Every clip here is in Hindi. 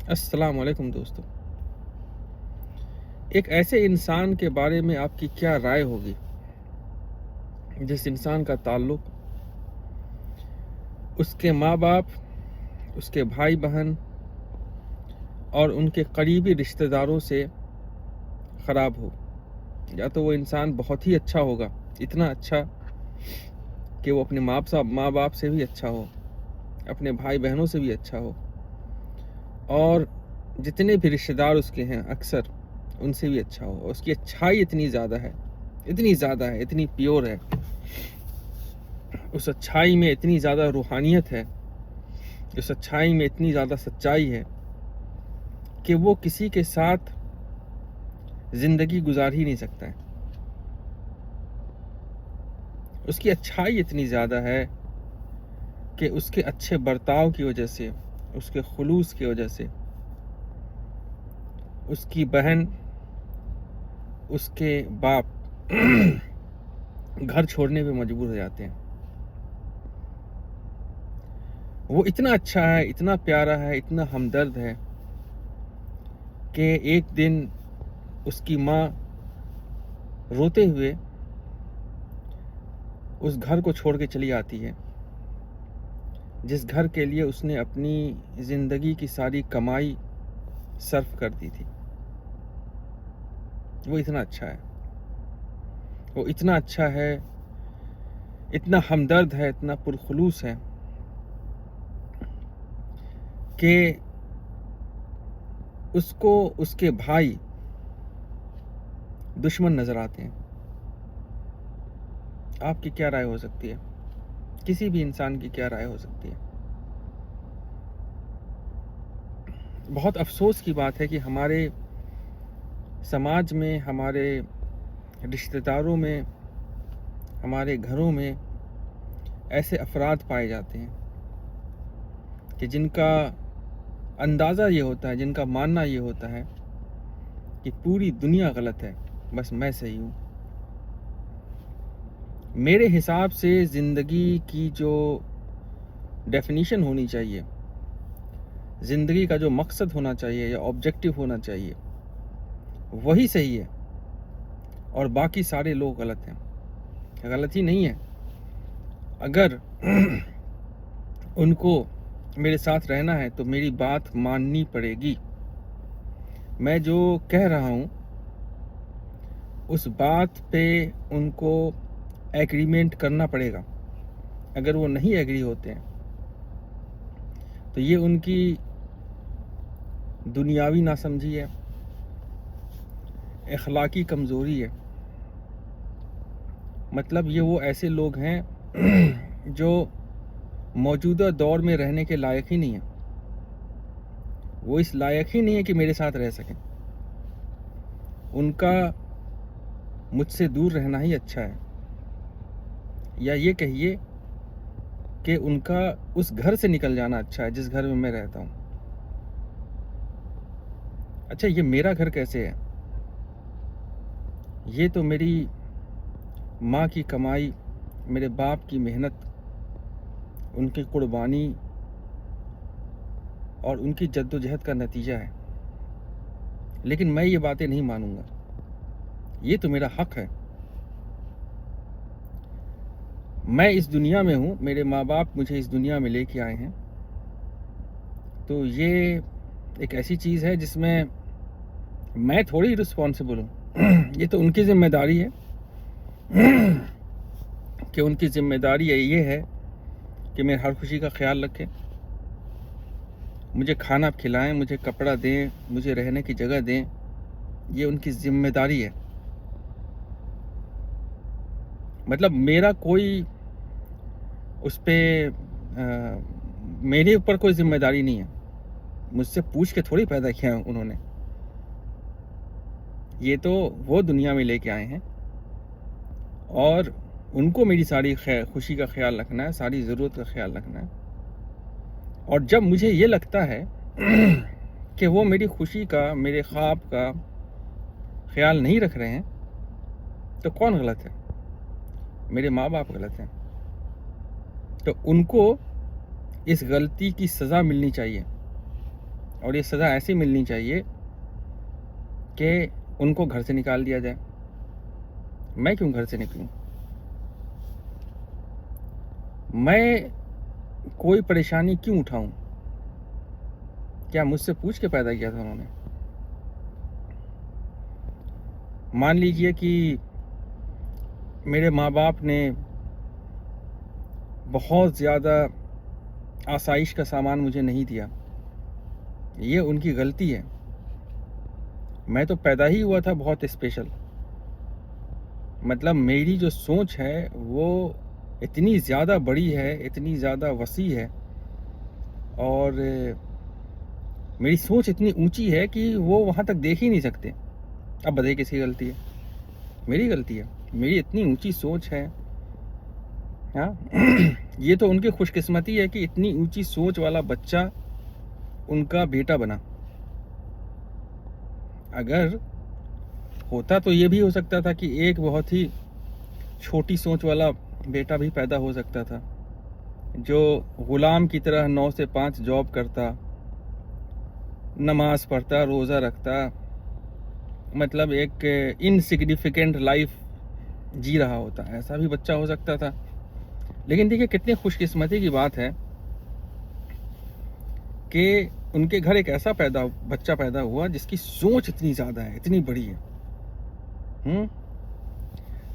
अस्सलाम वालेकुम दोस्तों। एक ऐसे इंसान के बारे में आपकी क्या राय होगी जिस इंसान का ताल्लुक उसके माँ-बाप, उसके भाई-बहन और उनके करीबी रिश्तेदारों से ख़राब हो। या तो वो इंसान बहुत ही अच्छा होगा, इतना अच्छा कि वो अपने माँ-बाप से भी अच्छा हो, अपने भाई-बहनों से भी अच्छा हो और जितने भी रिश्तेदार उसके हैं अक्सर उनसे भी अच्छा हो। और उसकी अच्छाई इतनी ज़्यादा है, इतनी प्योर है। उस अच्छाई में इतनी ज़्यादा रूहानियत है, उस अच्छाई में इतनी ज़्यादा सच्चाई है कि वो किसी के साथ ज़िंदगी गुजार ही नहीं सकता है। उसकी अच्छाई इतनी ज़्यादा है कि उसके अच्छे बर्ताव की वजह से, उसके खुलूस की वजह से उसकी बहन, उसके बाप घर छोड़ने पे मजबूर हो जाते हैं। वो इतना अच्छा है, इतना प्यारा है, इतना हमदर्द है कि एक दिन उसकी माँ रोते हुए उस घर को छोड़ के चली आती है, जिस घर के लिए उसने अपनी ज़िंदगी की सारी कमाई सर्फ कर दी थी। वो इतना अच्छा है, वो इतना अच्छा है, इतना हमदर्द है, इतना पुरखुलूस है कि उसको उसके भाई दुश्मन नज़र आते हैं। आपकी क्या राय हो सकती है? किसी भी इंसान की क्या राय हो सकती है? बहुत अफ़सोस की बात है कि हमारे समाज में, हमारे रिश्तेदारों में, हमारे घरों में ऐसे अफ़राद पाए जाते हैं कि जिनका अंदाज़ा ये होता है, जिनका मानना ये होता है कि पूरी दुनिया गलत है, बस मैं सही हूँ। मेरे हिसाब से ज़िंदगी की जो डेफिनीशन होनी चाहिए, ज़िंदगी का जो मकसद होना चाहिए या ऑब्जेक्टिव होना चाहिए, वही सही है और बाकी सारे लोग गलत हैं। गलत ही नहीं है। अगर उनको मेरे साथ रहना है तो मेरी बात माननी पड़ेगी। मैं जो कह रहा हूँ उस बात पे उनको एग्रीमेंट करना पड़ेगा। अगर वो नहीं एग्री होते हैं तो ये उनकी दुनियावी नासमझी है, अखलाकी कमज़ोरी है। मतलब ये वो ऐसे लोग हैं जो मौजूदा दौर में रहने के लायक ही नहीं है। वो इस लायक ही नहीं है कि मेरे साथ रह सकें। उनका मुझसे दूर रहना ही अच्छा है, या ये कहिए कि उनका उस घर से निकल जाना अच्छा है जिस घर में मैं रहता हूँ। अच्छा, ये मेरा घर कैसे है? ये तो मेरी माँ की कमाई, मेरे बाप की मेहनत, उनकी कुर्बानी और उनकी जद्दोजहद का नतीजा है। लेकिन मैं ये बातें नहीं मानूंगा। ये तो मेरा हक है। मैं इस दुनिया में हूँ, मेरे माँ बाप मुझे इस दुनिया में लेके आए हैं, तो ये एक ऐसी चीज़ है जिसमें मैं थोड़ी रिस्पॉन्सिबल हूँ। ये तो उनकी जिम्मेदारी है कि उनकी जिम्मेदारी ये है कि मेरी हर खुशी का ख्याल रखें, मुझे खाना खिलाएं, मुझे कपड़ा दें, मुझे रहने की जगह दें। ये उनकी जिम्मेदारी है। मतलब मेरा कोई उस पर मेरे ऊपर कोई जिम्मेदारी नहीं है। मुझसे पूछ के थोड़ी पैदा किया है उन्होंने। ये तो वो दुनिया में लेके आए हैं और उनको मेरी सारी खुशी का ख्याल रखना है, सारी ज़रूरत का ख्याल रखना है। और जब मुझे ये लगता है कि वो मेरी खुशी का, मेरे ख्वाब का ख्याल नहीं रख रहे हैं, तो कौन गलत है? मेरे माँ बाप गलत हैं। तो उनको इस गलती की सज़ा मिलनी चाहिए। और ये सज़ा ऐसी मिलनी चाहिए कि उनको घर से निकाल दिया जाए। मैं क्यों घर से निकलूं? मैं कोई परेशानी क्यों उठाऊं? क्या मुझसे पूछ के पैदा किया था उन्होंने? मान लीजिए कि मेरे माँ बाप ने बहुत ज़्यादा आसाइश का सामान मुझे नहीं दिया, ये उनकी गलती है। मैं तो पैदा ही हुआ था बहुत स्पेशल। मतलब मेरी जो सोच है वो इतनी ज़्यादा बड़ी है, इतनी ज़्यादा वसी है, और मेरी सोच इतनी ऊंची है कि वो वहाँ तक देख ही नहीं सकते। अब बताइए किसकी गलती है? मेरी गलती है। मेरी इतनी ऊंची सोच है। हाँ ये तो उनकी खुशकिस्मती है कि इतनी ऊंची सोच वाला बच्चा उनका बेटा बना। अगर होता तो ये भी हो सकता था कि एक बहुत ही छोटी सोच वाला बेटा भी पैदा हो सकता था, जो गुलाम की तरह 9 से 5 जॉब करता, नमाज पढ़ता, रोज़ा रखता, मतलब एक इनसिग्निफिकेंट लाइफ जी रहा होता। ऐसा भी बच्चा हो सकता था। लेकिन देखिए कितनी खुशकिस्मती की बात है कि उनके घर एक ऐसा बच्चा पैदा हुआ जिसकी सोच इतनी ज़्यादा है, इतनी बड़ी है।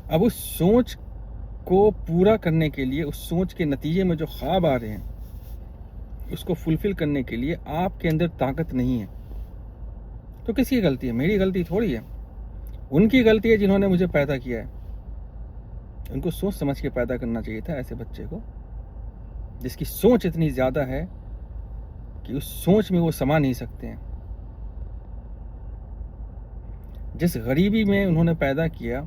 अब उस सोच को पूरा करने के लिए, उस सोच के नतीजे में जो ख्वाब आ रहे हैं, उसको फुलफिल करने के लिए आपके अंदर ताकत नहीं है, तो किसकी गलती है? मेरी गलती थोड़ी है। उनकी गलती है जिन्होंने मुझे पैदा किया है। उनको सोच समझ के पैदा करना चाहिए था ऐसे बच्चे को, जिसकी सोच इतनी ज़्यादा है कि उस सोच में वो समा नहीं सकते हैं। जिस गरीबी में उन्होंने पैदा किया,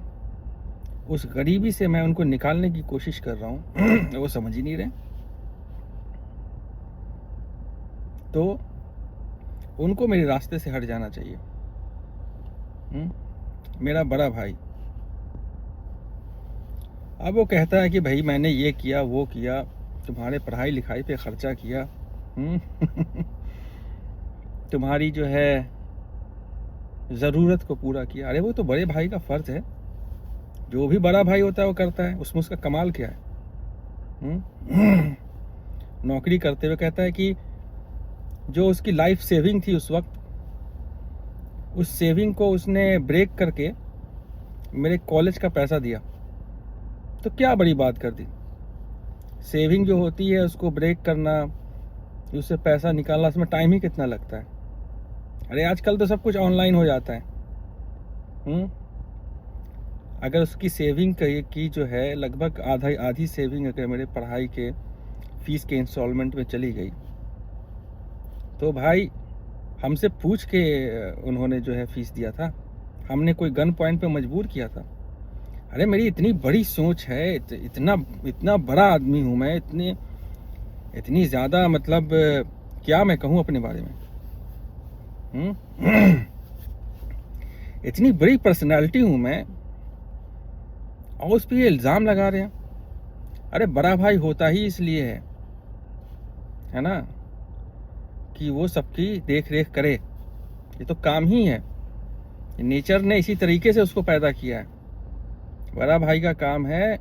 उस गरीबी से मैं उनको निकालने की कोशिश कर रहा हूँ वो समझ ही नहीं रहे। तो उनको मेरे रास्ते से हट जाना चाहिए। मेरा बड़ा भाई, अब वो कहता है कि भाई मैंने ये किया, वो किया, तुम्हारे पढ़ाई लिखाई पे खर्चा किया, तुम्हारी जो है ज़रूरत को पूरा किया। अरे वो तो बड़े भाई का फ़र्ज़ है। जो भी बड़ा भाई होता है वो करता है। उसमें उसका कमाल क्या है? नौकरी करते हुए कहता है कि जो उसकी लाइफ सेविंग थी उस वक्त, उस सेविंग को उसने ब्रेक करके मेरे कॉलेज का पैसा दिया। तो क्या बड़ी बात कर दी? सेविंग जो होती है उसको ब्रेक करना, उससे पैसा निकालना, उसमें टाइम ही कितना लगता है? अरे आजकल तो सब कुछ ऑनलाइन हो जाता है। अगर उसकी सेविंग की जो है लगभग आधी सेविंग अगर मेरे पढ़ाई के फीस के इंस्टॉलमेंट में चली गई, तो भाई हमसे पूछ के उन्होंने जो है फीस दिया था। हमने कोई गन पॉइंट पे मजबूर किया था? अरे मेरी इतनी बड़ी सोच है, इतना बड़ा आदमी हूँ मैं, इतनी ज़्यादा, मतलब क्या मैं कहूँ अपने बारे में। इतनी बड़ी पर्सनालिटी हूँ मैं, और उस पर ये इल्ज़ाम लगा रहे हैं। अरे बड़ा भाई होता ही इसलिए है ना, कि वो सबकी देख रेख करे। ये तो काम ही है, नेचर ने इसी तरीके से उसको पैदा किया है। बड़ा भाई का काम है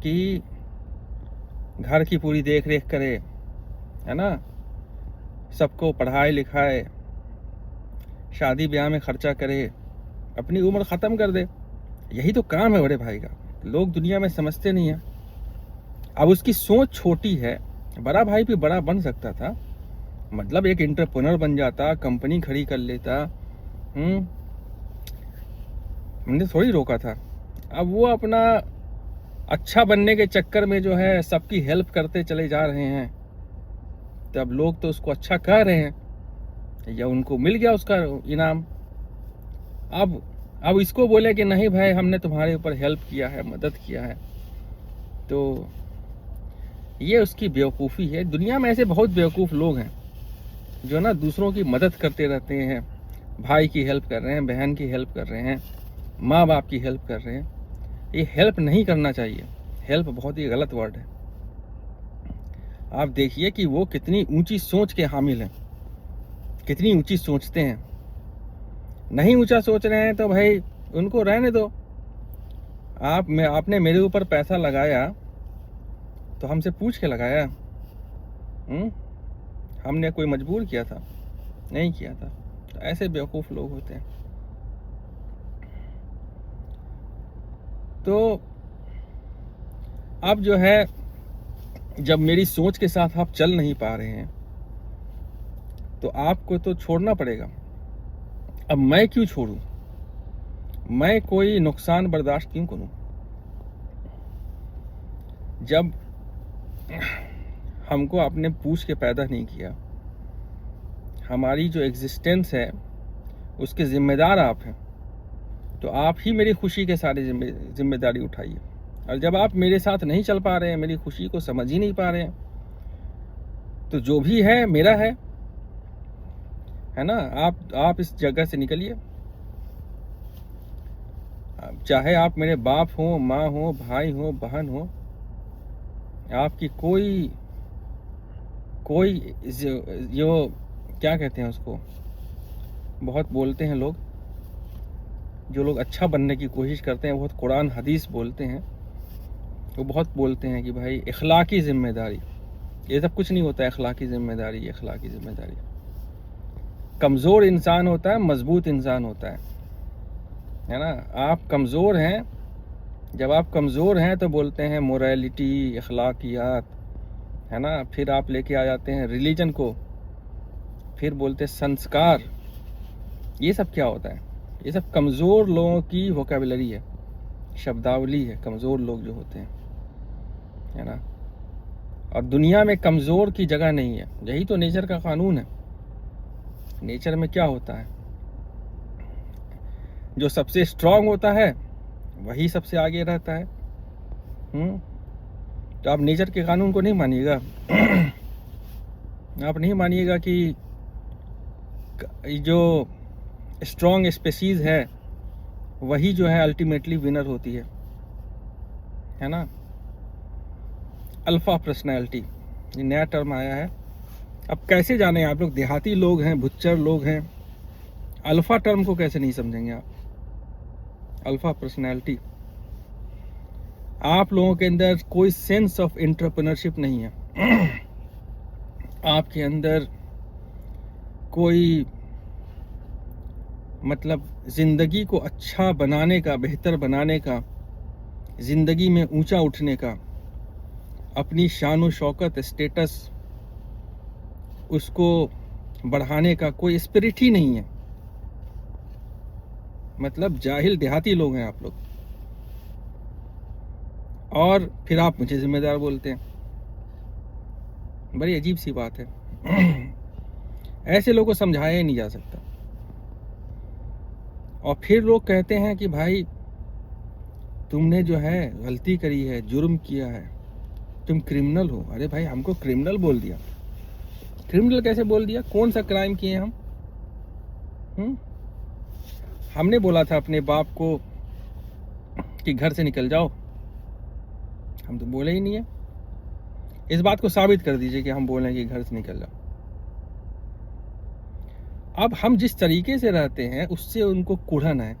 कि घर की पूरी देख रेख करे, है ना, सबको पढ़ाए लिखाए, शादी ब्याह में खर्चा करे, अपनी उम्र ख़त्म कर दे। यही तो काम है बड़े भाई का। लोग दुनिया में समझते नहीं हैं। अब उसकी सोच छोटी है। बड़ा भाई भी बड़ा बन सकता था, मतलब एक एंटरप्रेन्योर बन जाता, कंपनी खड़ी कर लेता। हमने थोड़ी रोका था। अब वो अपना अच्छा बनने के चक्कर में जो है सबकी हेल्प करते चले जा रहे हैं। तब लोग तो उसको अच्छा कह रहे हैं, या उनको मिल गया उसका इनाम। अब इसको बोले कि नहीं भाई हमने तुम्हारे ऊपर हेल्प किया है, मदद किया है, तो ये उसकी बेवकूफ़ी है। दुनिया में ऐसे बहुत बेवकूफ़ लोग हैं जो ना दूसरों की मदद करते रहते हैं। भाई की हेल्प कर रहे हैं, बहन की हेल्प कर रहे हैं, माँ बाप की हेल्प कर रहे हैं। ये हेल्प नहीं करना चाहिए। हेल्प बहुत ही गलत वर्ड है। आप देखिए कि वो कितनी ऊंची सोच के हामिल हैं। कितनी ऊंची सोचते हैं। नहीं ऊंचा सोच रहे हैं तो भाई उनको रहने दो। आपने मेरे ऊपर पैसा लगाया तो हमसे पूछ के लगाया। हमने कोई मजबूर किया था? नहीं किया था। तो ऐसे बेवकूफ़ लोग होते हैं। तो अब जो है, जब मेरी सोच के साथ आप चल नहीं पा रहे हैं तो आपको तो छोड़ना पड़ेगा। अब मैं क्यों छोड़ूं? मैं कोई नुकसान बर्दाश्त क्यों करूं? जब हमको आपने पूछ के पैदा नहीं किया, हमारी जो एग्जिस्टेंस है उसके जिम्मेदार आप हैं, तो आप ही मेरी खुशी के सारी जिम्मेदारी उठाइए। और जब आप मेरे साथ नहीं चल पा रहे हैं, मेरी खुशी को समझ ही नहीं पा रहे हैं, तो जो भी है मेरा है ना। आप इस जगह से निकलिए। चाहे आप मेरे बाप हो, माँ हो, भाई हो, बहन हो, आपकी कोई जो क्या कहते हैं उसको, बहुत बोलते हैं लोग, जो लोग अच्छा बनने की कोशिश करते हैं, बहुत कुरान हदीस बोलते हैं, वो बहुत बोलते हैं कि भाई इखलाकी जिम्मेदारी। ये सब कुछ नहीं होता है इखलाकी जिम्मेदारी। इखलाकी जिम्मेदारी कमज़ोर इंसान होता है, मजबूत इंसान होता है ना। आप कमज़ोर हैं, जब आप कमज़ोर हैं तो बोलते हैं मोरालिटी, अखलाकियात, है ना। फिर आप लेके आ जाते हैं रिलीजन को, फिर बोलते हैं संस्कार। ये सब क्या होता है? ये सब कमज़ोर लोगों की वोकैबुलरी है, शब्दावली है, कमज़ोर लोग जो होते हैं, है ना। और दुनिया में कमज़ोर की जगह नहीं है। यही तो नेचर का कानून है। नेचर में क्या होता है, जो सबसे स्ट्रांग होता है वही सबसे आगे रहता है। तो आप नेचर के कानून को नहीं मानिएगा। आप नहीं मानिएगा कि जो स्ट्रांग स्पीसीज है वही जो है अल्टीमेटली विनर होती है ना। अल्फा पर्सनैलिटी, ये नया टर्म आया है। अब कैसे जाने आप लोग, देहाती लोग हैं, भुच्चर लोग हैं, अल्फा टर्म को कैसे नहीं समझेंगे आप? अल्फा पर्सनैलिटी, आप लोगों के अंदर कोई सेंस ऑफ एंटरप्रेन्योरशिप नहीं है। आपके अंदर कोई मतलब जिंदगी को अच्छा बनाने का, बेहतर बनाने का, जिंदगी में ऊंचा उठने का, अपनी शान व शौकत, स्टेटस, उसको बढ़ाने का कोई स्पिरिट ही नहीं है। मतलब जाहिल देहाती लोग हैं आप लोग। और फिर आप मुझे जिम्मेदार बोलते हैं। बड़ी अजीब सी बात है। ऐसे लोगों को समझाया ही नहीं जा सकता। और फिर लोग कहते हैं कि भाई तुमने जो है गलती करी है, जुर्म किया है, तुम क्रिमिनल हो। अरे भाई, हमको क्रिमिनल बोल दिया। क्रिमिनल कैसे बोल दिया? कौन सा क्राइम किए हम? हमने बोला था अपने बाप को कि घर से निकल जाओ? हम तो बोले ही नहीं है। इस बात को साबित कर दीजिए कि हम बोले कि घर से निकल जाओ। अब हम जिस तरीके से रहते हैं उससे उनको कुढ़न है,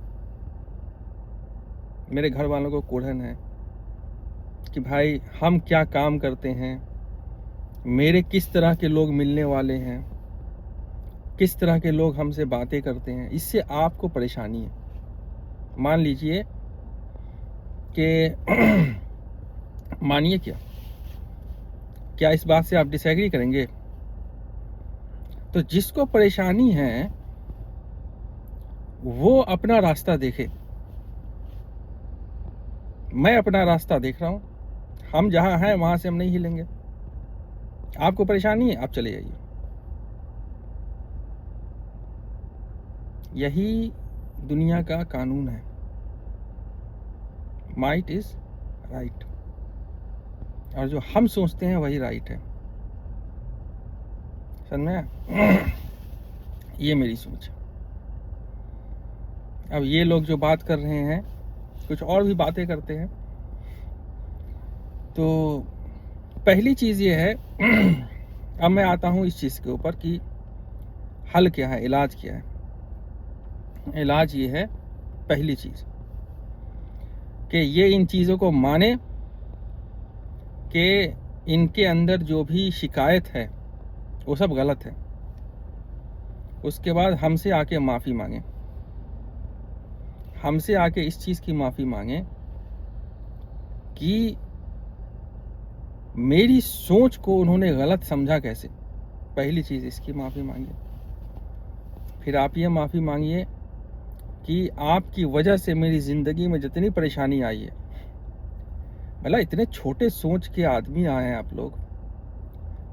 मेरे घर वालों को कुढ़न है कि भाई हम क्या काम करते हैं, मेरे किस तरह के लोग मिलने वाले हैं, किस तरह के लोग हमसे बातें करते हैं। इससे आपको परेशानी है। मान लीजिए कि मानिए क्या इस बात से आप डिसएग्री करेंगे? तो जिसको परेशानी है वो अपना रास्ता देखे। मैं अपना रास्ता देख रहा हूं। हम जहां हैं वहां से हम नहीं हिलेंगे। आपको परेशानी है, आप चले जाइए। यही दुनिया का कानून है। माइट इज राइट, और जो हम सोचते हैं वही राइट है। समझ में? ये मेरी सोच है। अब ये लोग जो बात कर रहे हैं, कुछ और भी बातें करते हैं। तो पहली चीज़ ये है, अब मैं आता हूँ इस चीज़ के ऊपर कि हल क्या है, इलाज क्या है? इलाज ये है, पहली चीज़ कि ये इन चीज़ों को माने कि इनके अंदर जो भी शिकायत है वो सब गलत है। उसके बाद हमसे आके माफ़ी मांगे, हमसे आके इस चीज़ की माफ़ी मांगे कि मेरी सोच को उन्होंने गलत समझा कैसे। पहली चीज़ इसकी माफ़ी मांगिए। फिर आप ये माफ़ी मांगिए कि आपकी वजह से मेरी ज़िंदगी में जितनी परेशानी आई है, मतलब इतने छोटे सोच के आदमी आए हैं आप लोग,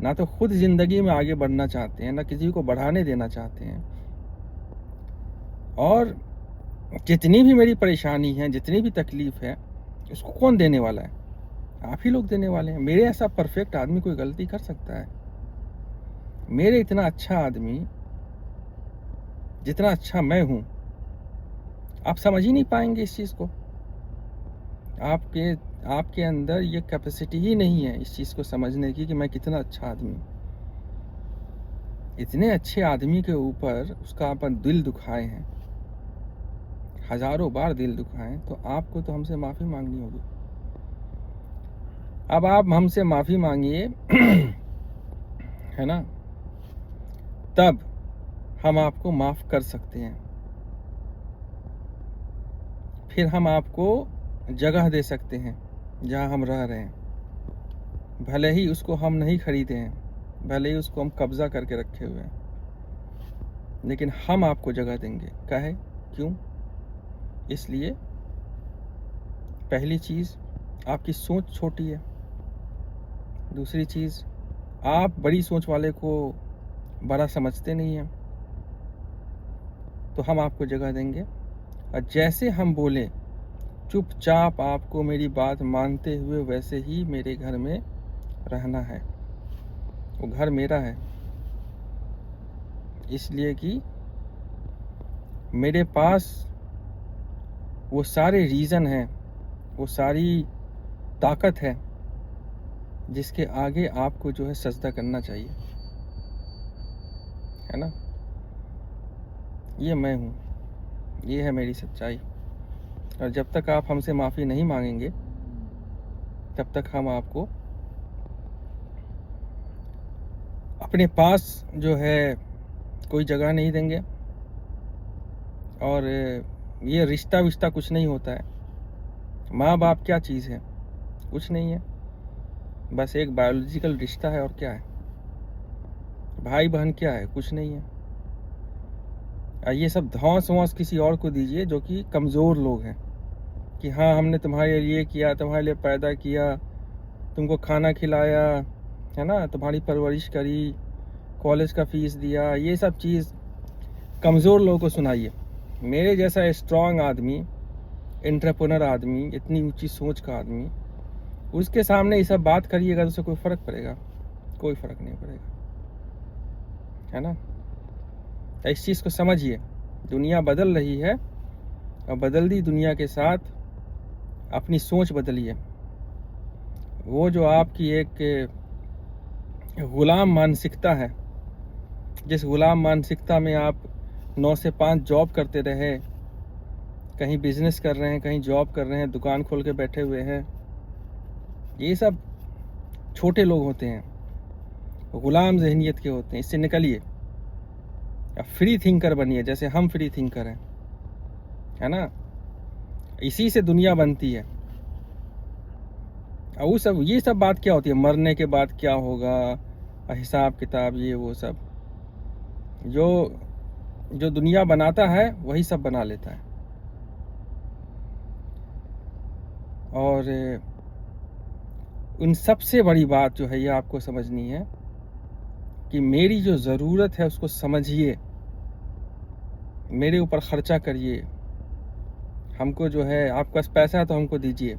ना तो खुद ज़िंदगी में आगे बढ़ना चाहते हैं, ना किसी को बढ़ाने देना चाहते हैं। और जितनी भी मेरी परेशानी है, जितनी भी तकलीफ़ है, उसको कौन देने वाला है? आप ही लोग देने वाले हैं। मेरे ऐसा परफेक्ट आदमी कोई गलती कर सकता है? मेरे इतना अच्छा आदमी, जितना अच्छा मैं हूँ, आप समझ ही नहीं पाएंगे इस चीज़ को। आपके अंदर ये कैपेसिटी ही नहीं है इस चीज़ को समझने की कि मैं कितना अच्छा आदमी हूँ। इतने अच्छे आदमी के ऊपर उसका अपन दिल दुखाए हैं, हज़ारों बार दिल दुखाए, तो आपको तो हमसे माफ़ी मांगनी होगी। अब आप हमसे माफ़ी मांगिए है ना, तब हम आपको माफ़ कर सकते हैं। फिर हम आपको जगह दे सकते हैं जहाँ हम रह रहे हैं। भले ही उसको हम नहीं खरीदे हैं, भले ही उसको हम कब्ज़ा करके रखे हुए हैं, लेकिन हम आपको जगह देंगे। काहे? क्यों? इसलिए पहली चीज़, आपकी सोच छोटी है। दूसरी चीज़, आप बड़ी सोच वाले को बड़ा समझते नहीं हैं। तो हम आपको जगह देंगे, और जैसे हम बोले चुपचाप आपको मेरी बात मानते हुए वैसे ही मेरे घर में रहना है। वो घर मेरा है, इसलिए कि मेरे पास वो सारे रीज़न हैं, वो सारी ताकत है जिसके आगे आपको जो है सजदा करना चाहिए, है ना। ये मैं हूँ, ये है मेरी सच्चाई। और जब तक आप हमसे माफ़ी नहीं मांगेंगे, तब तक हम आपको अपने पास जो है कोई जगह नहीं देंगे। और ये रिश्ता विश्ता कुछ नहीं होता है। माँ बाप क्या चीज़ है? कुछ नहीं है, बस एक बायोलॉजिकल रिश्ता है। और क्या है? भाई बहन क्या है? कुछ नहीं है। ये सब धौंस वौंस किसी और को दीजिए जो कि कमज़ोर लोग हैं, कि हाँ हमने तुम्हारे लिए किया, तुम्हारे लिए पैदा किया, तुमको खाना खिलाया, है ना, तुम्हारी परवरिश करी, कॉलेज का फ़ीस दिया। ये सब चीज़ कमज़ोर लोगों को सुनाइए। मेरे जैसा स्ट्रॉन्ग आदमी, एंटरप्रेन्योर आदमी, इतनी ऊंची सोच का आदमी, उसके सामने ये सब बात करिएगा तो उससे कोई फ़र्क पड़ेगा? कोई फ़र्क नहीं पड़ेगा, है ना। तो इस चीज़ को समझिए, दुनिया बदल रही है, और बदलती दुनिया के साथ अपनी सोच बदलिए। वो जो आपकी एक ग़ुलाम मानसिकता है, जिस ग़ुलाम मानसिकता में आप 9 से 5 जॉब करते रहे, कहीं बिजनेस कर रहे हैं, कहीं जॉब कर रहे हैं, दुकान खोल के बैठे हुए हैं, ये सब छोटे लोग होते हैं, ग़ुलाम ज़हनियत के होते हैं। इससे निकलिए, फ्री थिंकर बनिए, जैसे हम फ्री थिंकर हैं, है ना। इसी से दुनिया बनती है। और ये सब बात क्या होती है, मरने के बाद क्या होगा, हिसाब किताब, ये वो सब जो दुनिया बनाता है वही सब बना लेता है। और उन सबसे बड़ी बात जो है ये आपको समझनी है कि मेरी जो ज़रूरत है उसको समझिए, मेरे ऊपर ख़र्चा करिए। हमको जो है, आपके पास पैसा है तो हमको दीजिए,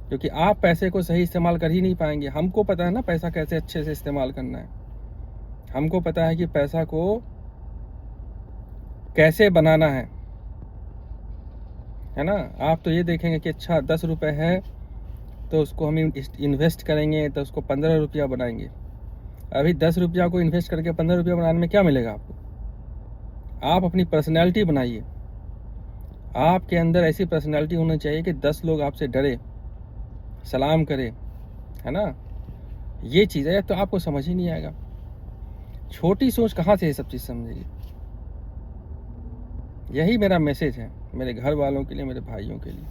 क्योंकि आप पैसे को सही इस्तेमाल कर ही नहीं पाएंगे। हमको पता है ना पैसा कैसे अच्छे से इस्तेमाल करना है। हमको पता है कि पैसा को कैसे बनाना है ना। आप तो ये देखेंगे कि अच्छा 10 रुपये है तो उसको हम इन्वेस्ट करेंगे तो उसको 15 रुपया बनाएंगे। अभी 10 रुपया को इन्वेस्ट करके 15 रुपया बनाने में क्या मिलेगा आपको? आप अपनी पर्सनैलिटी बनाइए। आपके अंदर ऐसी पर्सनैलिटी होनी चाहिए कि 10 लोग आपसे डरे, सलाम करे, है ना। ये चीज़ है तो आपको समझ ही नहीं आएगा। छोटी सोच कहाँ से ये सब चीज़ समझेगी। यही मेरा मैसेज है मेरे घर वालों के लिए, मेरे भाइयों के लिए।